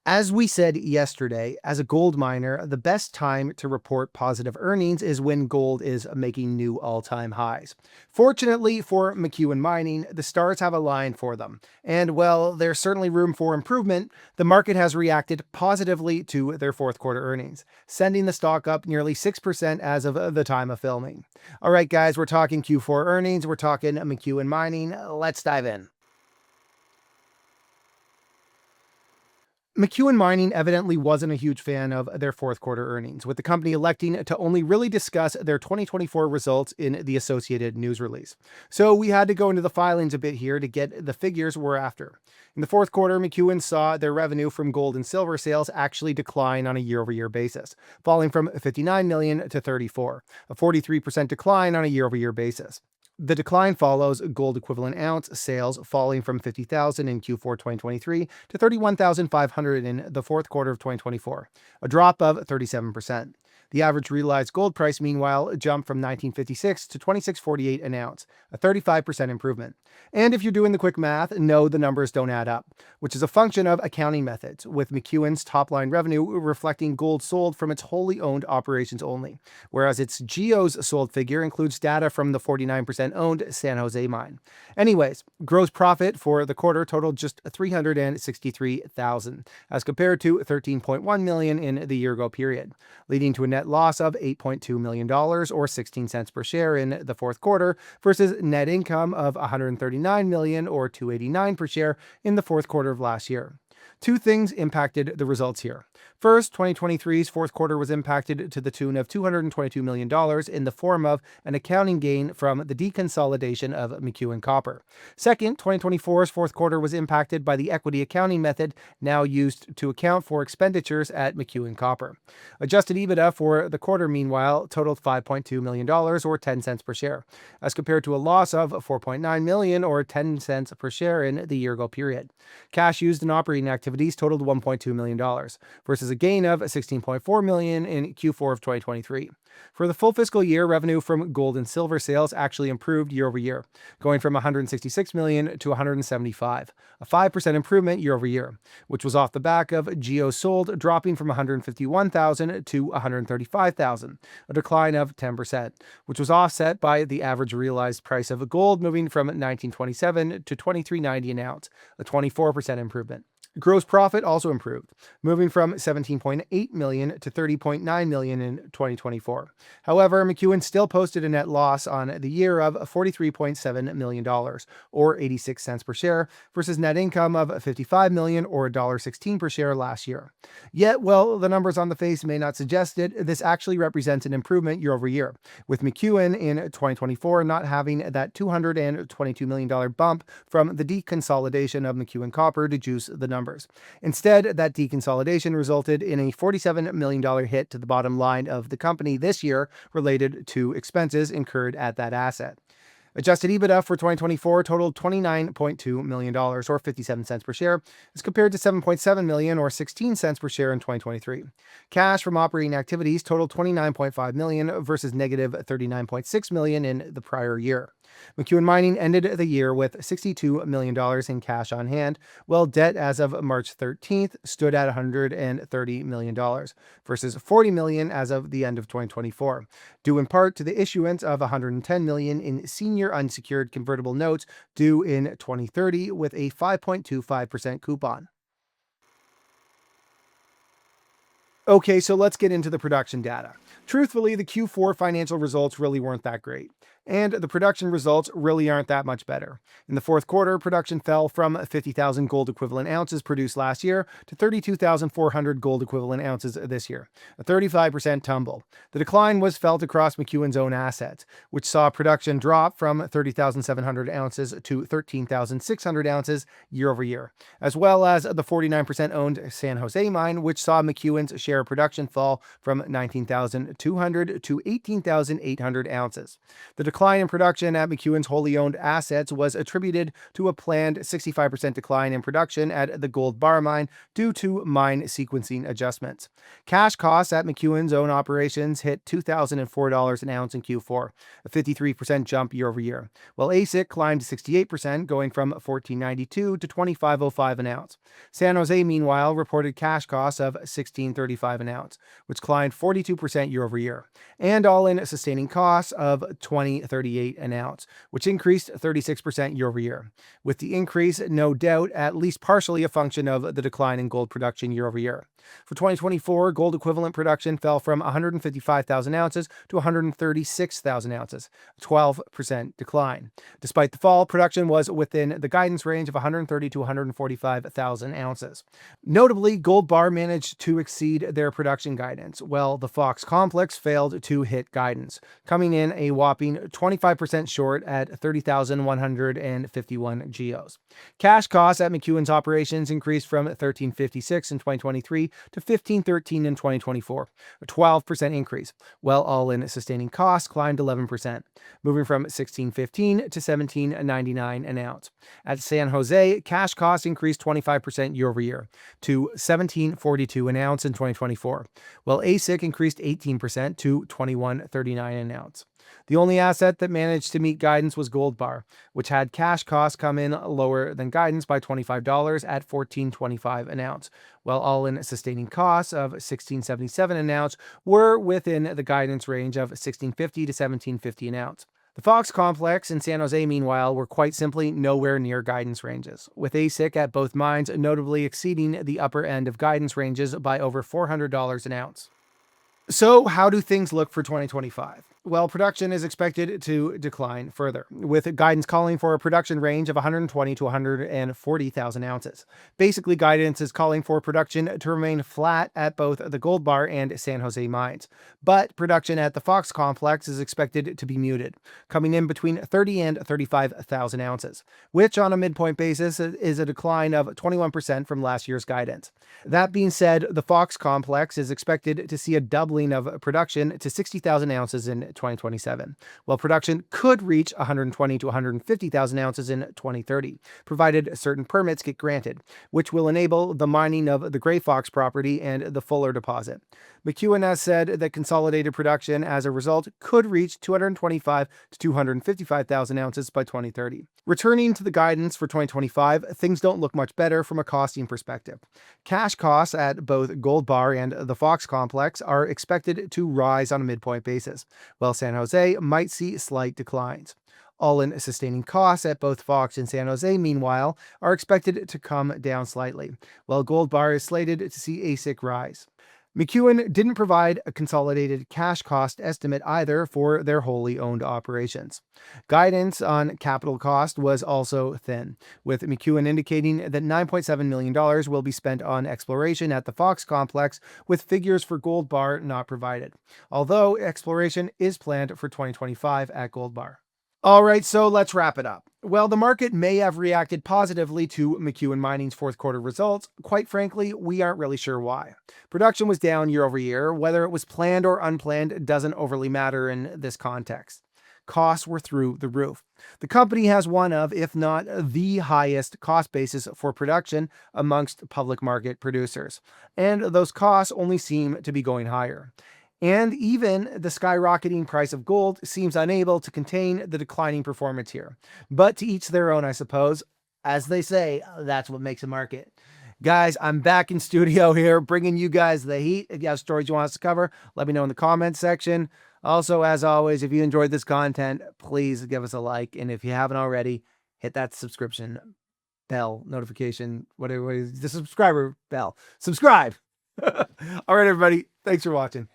As we said yesterday, as a gold miner, the best time to report positive earnings is when gold is making new all-time highs. Fortunately for McEwen Mining, the stars have aligned for them. And while there's certainly room for improvement, the market has reacted positively to their fourth quarter earnings, sending the stock up nearly 6% as of the time of filming. All right, guys, we're talking Q4 earnings. We're talking McEwen Mining. Let's dive in. McEwen Mining evidently wasn't a huge fan of their fourth quarter earnings, with the company electing to only really discuss their 2024 results in the associated news release. So we had to go into the filings a bit here to get the figures we're after. In the fourth quarter, McEwen saw their revenue from gold and silver sales actually decline on a year-over-year basis, falling from 59 million to 34, a 43% decline on a year-over-year basis. The decline follows gold equivalent ounce sales falling from 50,000 in Q4 2023 to 31,500 in the fourth quarter of 2024, a drop of 37%. The average realized gold price, meanwhile, jumped from 1956 to 2648 an ounce, a 35% improvement. And if you're doing the quick math, no, the numbers don't add up, which is a function of accounting methods, with McEwen's top-line revenue reflecting gold sold from its wholly owned operations only, whereas its GEOs sold figure includes data from the 49% owned San Jose mine. Anyways, gross profit for the quarter totaled just 363,000, as compared to 13.1 million in the year-ago period, leading to a net loss of $8.2 million or 16 cents per share in the fourth quarter versus net income of 139 million or 289 per share in the fourth quarter of last year. Two things impacted the results here. First, 2023's fourth quarter was impacted to the tune of $222 million in the form of an accounting gain from the deconsolidation of McEwen Copper. Second, 2024's fourth quarter was impacted by the equity accounting method now used to account for expenditures at McEwen Copper. Adjusted EBITDA for the quarter, meanwhile, totaled $5.2 million or 10 cents per share, as compared to a loss of $4.9 million or 10 cents per share in the year-ago period. Cash used in operating activities totaled $1.2 million versus a gain of $16.4 million in Q4 of 2023. For the full fiscal year, revenue from gold and silver sales actually improved year over year, going from 166 million to 175, a 5% improvement year over year, which was off the back of GEOs sold dropping from 151,000 to 135,000, a decline of 10%, which was offset by the average realized price of gold moving from 1927 to 2390 an ounce, a 24% improvement. Gross profit also improved, moving from 17.8 million to 30.9 million in 2024. However, McEwen still posted a net loss on the year of $43.7 million, or 86 cents per share, versus net income of 55 million or $1.16 per share last year. Yet, while the numbers on the face may not suggest it, this actually represents an improvement year over year, with McEwen in 2024 not having that $222 million bump from the deconsolidation of McEwen Copper to juice the numbers. Instead, that deconsolidation resulted in a $47 million hit to the bottom line of the company this year related to expenses incurred at that asset. Adjusted EBITDA for 2024 totaled $29.2 million or 57 cents per share, as compared to 7.7 million or 16 cents per share in 2023. Cash from operating activities totaled 29.5 million versus negative 39.6 million in the prior year. McEwen Mining ended the year with $62 million in cash on hand, while debt as of March 13th stood at $130 million versus $40 million as of the end of 2024, due in part to the issuance of $110 million in senior unsecured convertible notes due in 2030 with a 5.25% coupon. Okay, so let's get into the production data. Truthfully, the Q4 financial results really weren't that great, and the production results really aren't that much better. In the fourth quarter, production fell from 50,000 gold equivalent ounces produced last year to 32,400 gold equivalent ounces this year, a 35% tumble. The decline was felt across McEwen's own assets, which saw production drop from 30,700 ounces to 13,600 ounces year over year, as well as the 49% owned San Jose mine, which saw McEwen's share of production fall from 19,200 to 18,800 ounces. The decline in production at McEwen's wholly owned assets was attributed to a planned 65% decline in production at the Gold Bar mine due to mine sequencing adjustments. Cash costs at McEwen's own operations hit $2,004 an ounce in Q4, a 53% jump year over year, while AISC climbed 68%, going from $1,492 to $2,505 an ounce. San Jose, meanwhile, reported cash costs of $1,635 an ounce, which climbed 42% year over year, and all-in sustaining costs of $2,038 an ounce, which increased 36% year over year, with the increase no doubt at least partially a function of the decline in gold production year over year. For 2024, gold equivalent production fell from 155,000 ounces to 136,000 ounces, a 12% decline. Despite the fall, production was within the guidance range of 130 to 145,000 ounces. Notably, Gold Bar managed to exceed their production guidance, while the Fox Complex failed to hit guidance, coming in a whopping 25% short at 30,151 GEOs. Cash costs at McEwen's operations increased from $1,356 in 2023 to $1,513 in 2024, a 12% increase, while all-in sustaining costs climbed 11%, moving from $1,615 to $1,799 an ounce. At San Jose, cash costs increased 25% year over year to $1,742 an ounce in 2024, while AISC increased 18% to $2,139 an ounce. The only asset that managed to meet guidance was Gold Bar, which had cash costs come in lower than guidance by $25 at $1,425 an ounce, while all-in sustaining costs of $1,677 an ounce were within the guidance range of $1,650 to $1,750 an ounce. The Fox Complex in San Jose, meanwhile, were quite simply nowhere near guidance ranges, with AISC at both mines notably exceeding the upper end of guidance ranges by over $400 an ounce. So, how do things look for 2025? Well, production is expected to decline further, with guidance calling for a production range of 120 to 140,000 ounces. Basically, guidance is calling for production to remain flat at both the Gold Bar and San Jose mines, but production at the Fox Complex is expected to be muted, coming in between 30 and 35,000 ounces, which on a midpoint basis is a decline of 21% from last year's guidance. That being said, the Fox Complex is expected to see a doubling of production to 60,000 ounces in 2027, while production could reach 120 to 150,000 ounces in 2030, provided certain permits get granted, which will enable the mining of the Grey Fox property and the Fuller deposit. McEwen has said that consolidated production as a result could reach 225 to 255,000 ounces by 2030. Returning to the guidance for 2025, things don't look much better from a costing perspective. Cash costs at both Gold Bar and the Fox Complex are expected to rise on a midpoint basis, while San Jose might see slight declines. All-in sustaining costs at both Fox and San Jose, meanwhile, are expected to come down slightly, while Gold Bar is slated to see AISC rise. McEwen didn't provide a consolidated cash cost estimate either for their wholly owned operations. Guidance on capital cost was also thin, with McEwen indicating that $9.7 million will be spent on exploration at the Fox Complex, with figures for Gold Bar not provided, although exploration is planned for 2025 at Gold Bar. All right, so let's wrap it up. Well, the market may have reacted positively to McEwen Mining's fourth quarter results. Quite frankly, we aren't really sure why. Production was down year over year. Whether it was planned or unplanned doesn't overly matter in this context. Costs were through the roof. The company has one of, if not the highest cost basis for production amongst public market producers, and those costs only seem to be going higher. And even the skyrocketing price of gold seems unable to contain the declining performance here. But to each their own, I suppose. As they say, that's what makes a market. Guys, I'm back in studio here, bringing you guys the heat. If you have stories you want us to cover, let me know in the comments section. Also, as always, if you enjoyed this content, please give us a like. And if you haven't already, hit that subscription bell notification, whatever it is, the subscriber bell. Subscribe. All right, everybody. Thanks for watching.